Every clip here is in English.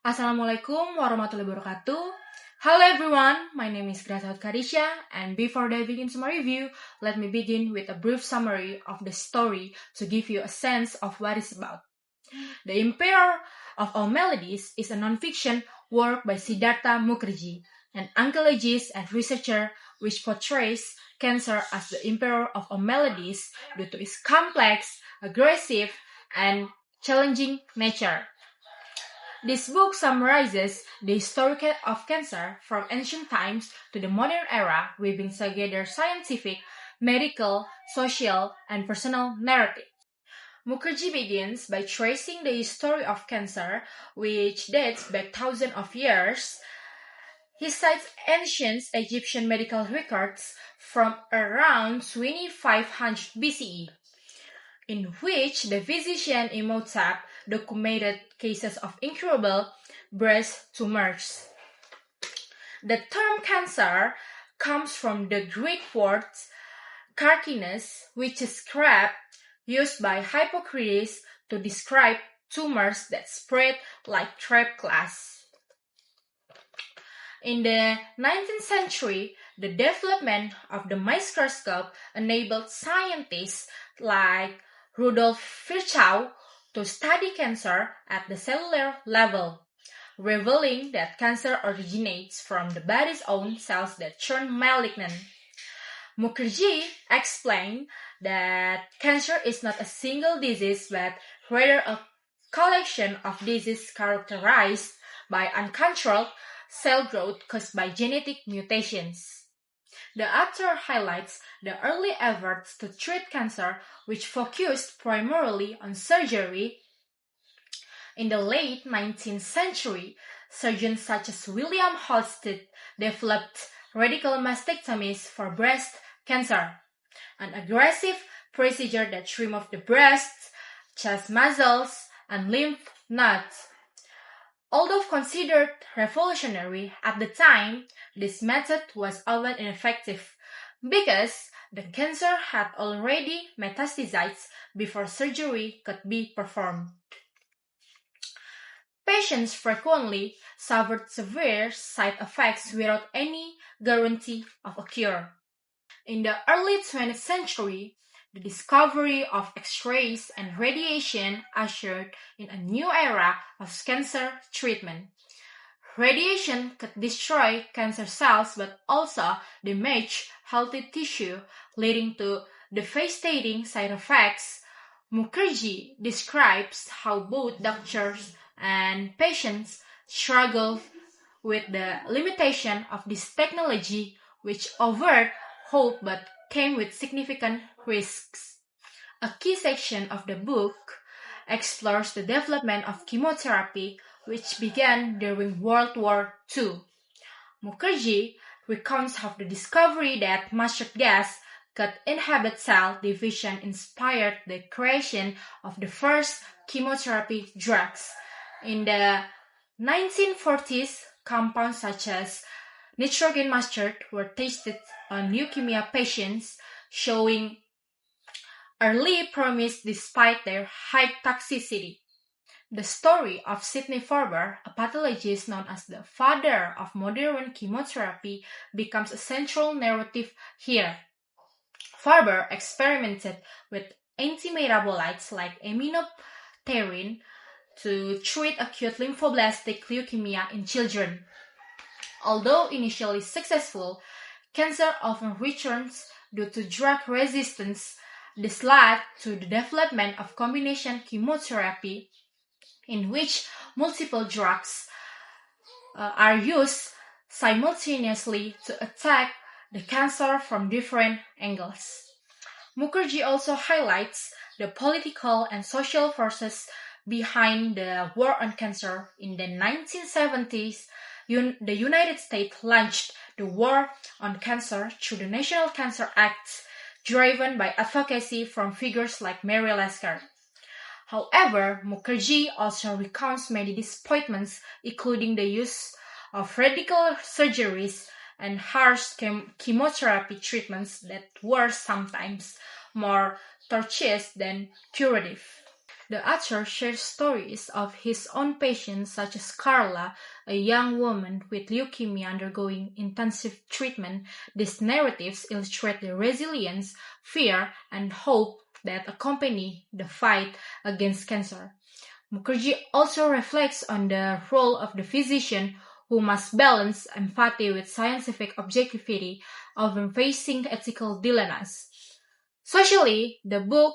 Assalamualaikum warahmatullahi wabarakatuh. Hello everyone, my name is Siddhartha Mukherjee, and before diving into my review, let me begin with a brief summary of the story to give you a sense of what it's about. The Emperor of All Maladies is a non-fiction work by Siddhartha Mukherjee, an oncologist and researcher which portrays cancer as the Emperor of All Maladies due to its complex, aggressive, and challenging nature. This book summarizes the history of cancer from ancient times to the modern era, weaving together scientific, medical, social, and personal narratives. Mukherjee begins by tracing the history of cancer, which dates back thousands of years. He cites ancient Egyptian medical records from around 2500 BCE, in which the physician Imhotep documented cases of incurable breast tumors. The term cancer comes from the Greek word carcinus, which is crab used by Hippocrates to describe tumors that spread like crab glass. In the 19th century, the development of the microscope enabled scientists like Rudolf Virchow to study cancer at the cellular level, revealing that cancer originates from the body's own cells that turn malignant. Mukherjee explained that cancer is not a single disease but rather a collection of diseases characterized by uncontrolled cell growth caused by genetic mutations. The author highlights the early efforts to treat cancer, which focused primarily on surgery. In the late 19th century, surgeons such as William Holstead developed radical mastectomies for breast cancer, an aggressive procedure that removed the breasts, chest muscles, and lymph nodes. Although considered revolutionary at the time, this method was often ineffective because the cancer had already metastasized before surgery could be performed. Patients frequently suffered severe side effects without any guarantee of a cure. In the early 20th century, the discovery of X-rays and radiation ushered in a new era of cancer treatment. Radiation could destroy cancer cells but also damage healthy tissue, leading to devastating side effects. Mukherjee describes how both doctors and patients struggle with the limitation of this technology, which offered hope but came with significant risks. A key section of the book explores the development of chemotherapy, which began during World War II. Mukherjee recounts how the discovery that mustard gas could inhibit cell division inspired the creation of the first chemotherapy drugs. In the 1940s, compounds such as nitrogen mustard were tested on leukemia patients, showing early promise despite their high toxicity. The story of Sidney Farber, a pathologist known as the father of modern chemotherapy, becomes a central narrative here. Farber experimented with antimetabolites like aminopterin to treat acute lymphoblastic leukemia in children. Although initially successful, cancer often returns due to drug resistance. This led to the development of combination chemotherapy, in which multiple drugs are used simultaneously to attack the cancer from different angles. Mukherjee also highlights the political and social forces behind the war on cancer. In the 1970s, the United States launched the war on cancer through the National Cancer Act, driven by advocacy from figures like Mary Lasker. However, Mukherjee also recounts many disappointments, including the use of radical surgeries and harsh chemotherapy treatments that were sometimes more tortuous than curative. The author shares stories of his own patients, such as Carla, a young woman with leukemia undergoing intensive treatment. These narratives illustrate the resilience, fear, and hope that accompany the fight against cancer. Mukherjee also reflects on the role of the physician who must balance empathy with scientific objectivity, often facing ethical dilemmas. Socially, the book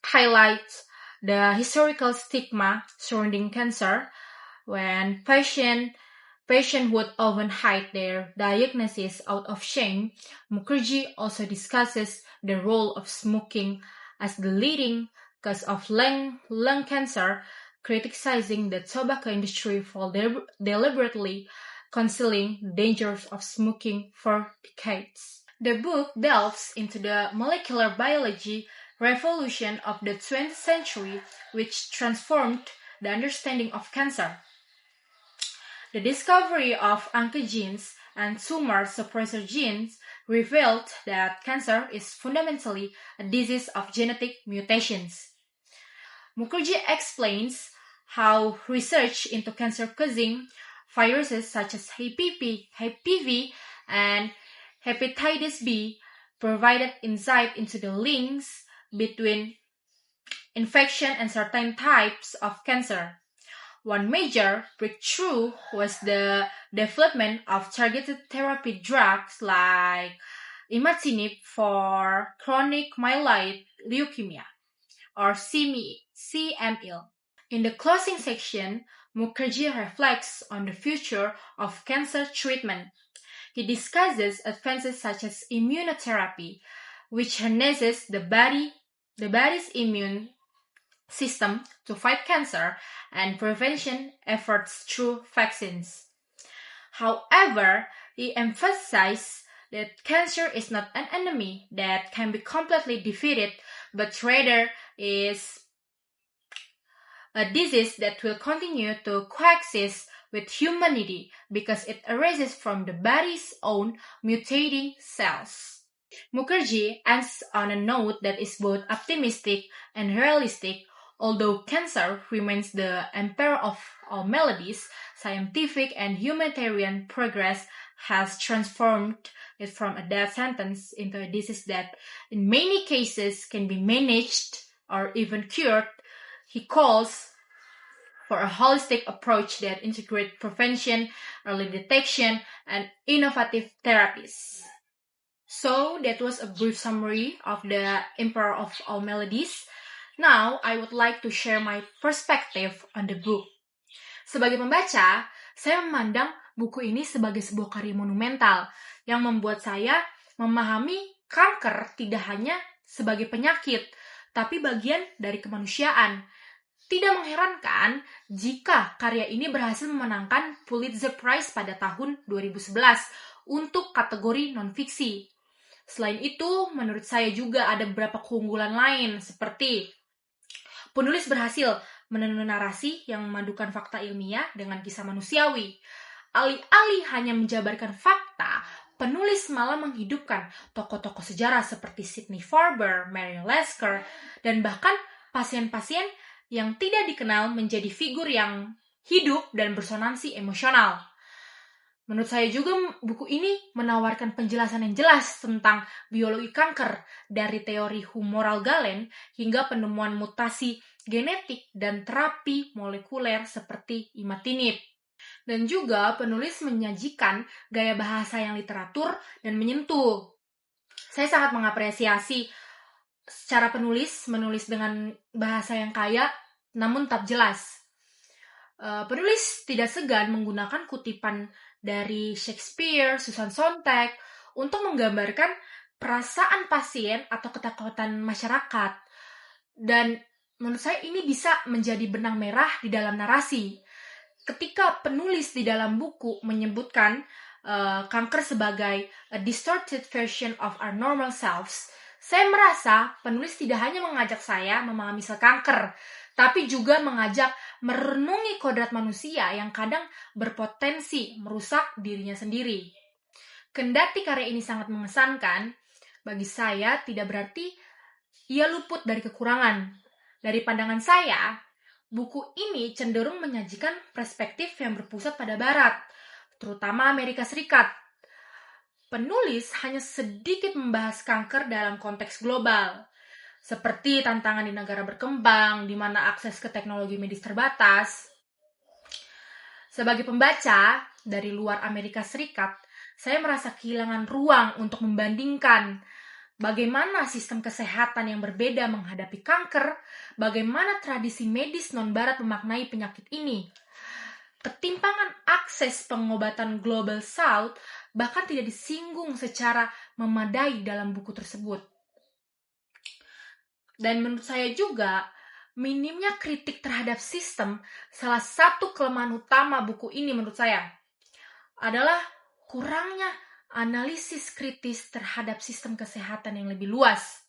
highlights the historical stigma surrounding cancer when patients would often hide their diagnosis out of shame. Mukherjee also discusses the role of smoking as the leading cause of lung cancer, criticizing the tobacco industry for deliberately concealing the dangers of smoking for decades. The book delves into the molecular biology revolution of the 20th century, which transformed the understanding of cancer. The discovery of oncogenes and tumor suppressor genes revealed that cancer is fundamentally a disease of genetic mutations. Mukherjee explains how research into cancer-causing viruses such as HPV, and hepatitis B provided insight into the links between infection and certain types of cancer. One major breakthrough was the development of targeted therapy drugs like imatinib for chronic myeloid leukemia, or CML. In the closing section, Mukherjee reflects on the future of cancer treatment. He discusses advances such as immunotherapy, which harnesses the body's immune system to fight cancer, and prevention efforts through vaccines. However, he emphasized that cancer is not an enemy that can be completely defeated, but rather is a disease that will continue to coexist with humanity because it arises from the body's own mutating cells. Mukherjee ends on a note that is both optimistic and realistic. Although cancer remains the emperor of all maladies, scientific and humanitarian progress has transformed it from a death sentence into a disease that in many cases can be managed or even cured. He calls for a holistic approach that integrates prevention, early detection, and innovative therapies. So that was a brief summary of the Emperor of All Maladies. Now, I would like to share my perspective on the book. Sebagai pembaca, saya memandang buku ini sebagai sebuah karya monumental yang membuat saya memahami kanker tidak hanya sebagai penyakit, tapi bagian dari kemanusiaan. Tidak mengherankan jika karya ini berhasil memenangkan Pulitzer Prize pada tahun 2011 untuk kategori non-fiksi. Selain itu, menurut saya juga ada beberapa keunggulan lain seperti penulis berhasil menenun narasi yang memadukan fakta ilmiah dengan kisah manusiawi. Alih-alih hanya menjabarkan fakta, penulis malah menghidupkan tokoh-tokoh sejarah seperti Sidney Farber, Mary Lasker, dan bahkan pasien-pasien yang tidak dikenal menjadi figur yang hidup dan bersonansi emosional. Menurut saya juga buku ini menawarkan penjelasan yang jelas tentang biologi kanker, dari teori humoral Galen hingga penemuan mutasi genetik dan terapi molekuler seperti imatinib. Dan juga penulis menyajikan gaya bahasa yang literatur dan menyentuh. Saya sangat mengapresiasi secara penulis menulis dengan bahasa yang kaya namun tetap jelas. Penulis tidak segan menggunakan kutipan dari Shakespeare, Susan Sontag untuk menggambarkan perasaan pasien atau ketakutan masyarakat. Dan menurut saya ini bisa menjadi benang merah di dalam narasi. Ketika penulis di dalam buku menyebutkan kanker sebagai a distorted version of our normal selves, saya merasa penulis tidak hanya mengajak saya memahami sel kanker, tapi juga mengajak merenungi kodrat manusia yang kadang berpotensi merusak dirinya sendiri. Kendati karya ini sangat mengesankan, bagi saya tidak berarti ia luput dari kekurangan. Dari pandangan saya, buku ini cenderung menyajikan perspektif yang berpusat pada Barat, terutama Amerika Serikat. Penulis hanya sedikit membahas kanker dalam konteks global, seperti tantangan di negara berkembang, di mana akses ke teknologi medis terbatas. Sebagai pembaca dari luar Amerika Serikat, saya merasa kehilangan ruang untuk membandingkan bagaimana sistem kesehatan yang berbeda menghadapi kanker, bagaimana tradisi medis non-barat memaknai penyakit ini. Ketimpangan akses pengobatan Global South bahkan tidak disinggung secara memadai dalam buku tersebut. Dan menurut saya juga, minimnya kritik terhadap sistem, salah satu kelemahan utama buku ini menurut saya adalah kurangnya analisis kritis terhadap sistem kesehatan yang lebih luas.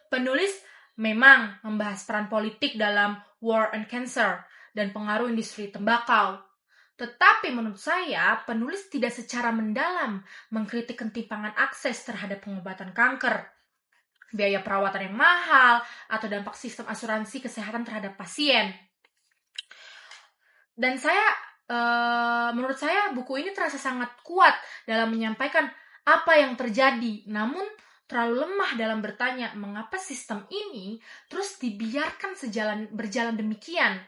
Penulis memang membahas peran politik dalam war on cancer dan pengaruh industri tembakau. Tetapi menurut saya, penulis tidak secara mendalam mengkritik ketimpangan akses terhadap pengobatan kanker, biaya perawatan yang mahal, atau dampak sistem asuransi kesehatan terhadap pasien. Dan menurut saya buku ini terasa sangat kuat dalam menyampaikan apa yang terjadi, namun terlalu lemah dalam bertanya mengapa sistem ini terus dibiarkan berjalan demikian.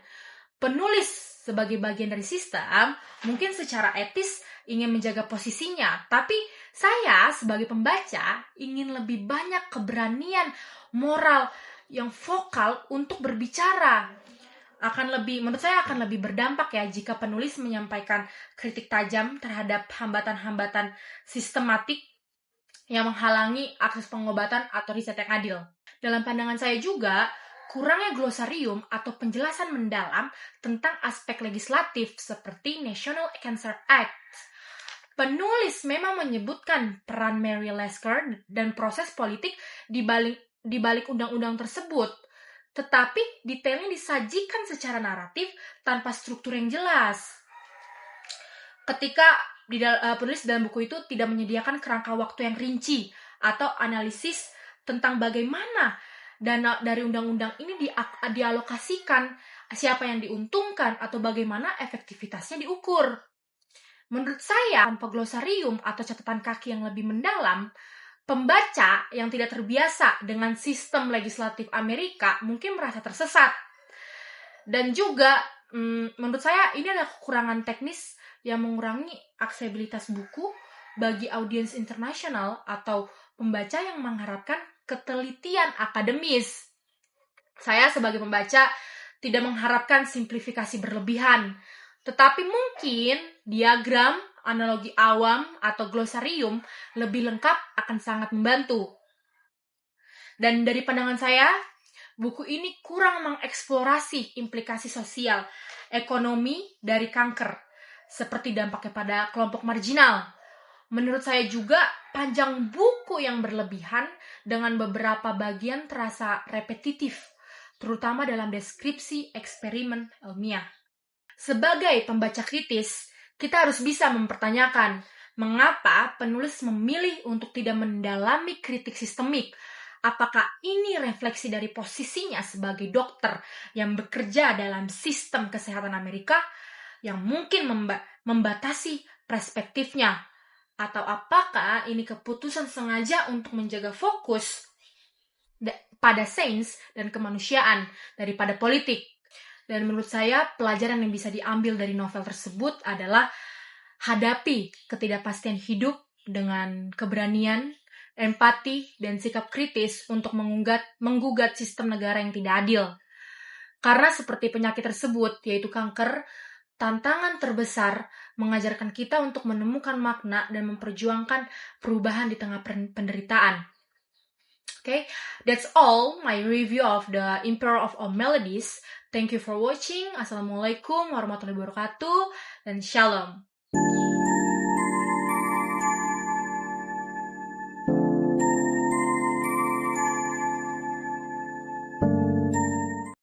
Penulis sebagai bagian dari sistem mungkin secara etis ingin menjaga posisinya, tapi saya sebagai pembaca ingin lebih banyak keberanian moral yang vokal untuk berbicara. Menurut saya akan lebih berdampak ya jika penulis menyampaikan kritik tajam terhadap hambatan-hambatan sistematik yang menghalangi akses pengobatan atau riset yang adil. Dalam pandangan saya juga, kurangnya glosarium atau penjelasan mendalam tentang aspek legislatif seperti National Cancer Act. Penulis memang menyebutkan peran Mary Lasker dan proses politik di balik undang-undang tersebut, tetapi detailnya disajikan secara naratif tanpa struktur yang jelas. Ketika penulis dalam buku itu tidak menyediakan kerangka waktu yang rinci atau analisis tentang bagaimana dana dari undang-undang ini dialokasikan, siapa yang diuntungkan, atau bagaimana efektivitasnya diukur. Menurut saya, tanpa glosarium atau catatan kaki yang lebih mendalam, pembaca yang tidak terbiasa dengan sistem legislatif Amerika mungkin merasa tersesat. Dan juga, menurut saya ini adalah kekurangan teknis yang mengurangi aksesibilitas buku bagi audiens internasional atau pembaca yang mengharapkan ketelitian akademis. Saya sebagai pembaca tidak mengharapkan simplifikasi berlebihan, tetapi mungkin diagram, analogi awam, atau glosarium lebih lengkap akan sangat membantu. Dan dari pandangan saya, buku ini kurang mengeksplorasi implikasi sosial, ekonomi dari kanker, seperti dampaknya pada kelompok marginal. Menurut saya juga panjang buku yang berlebihan dengan beberapa bagian terasa repetitif, terutama dalam deskripsi eksperimen ilmiah. Sebagai pembaca kritis, kita harus bisa mempertanyakan mengapa penulis memilih untuk tidak mendalami kritik sistemik. Apakah ini refleksi dari posisinya sebagai dokter yang bekerja dalam sistem kesehatan Amerika yang mungkin membatasi perspektifnya? Atau apakah ini keputusan sengaja untuk menjaga fokus pada sains dan kemanusiaan daripada politik? Dan menurut saya, pelajaran yang bisa diambil dari novel tersebut adalah hadapi ketidakpastian hidup dengan keberanian, empati, dan sikap kritis untuk menggugat sistem negara yang tidak adil. Karena seperti penyakit tersebut, yaitu kanker, tantangan terbesar mengajarkan kita untuk menemukan makna dan memperjuangkan perubahan di tengah penderitaan. Okay, that's all my review of the Emperor of All Maladies. Thank you for watching. Assalamualaikum warahmatullahi wabarakatuh dan shalom.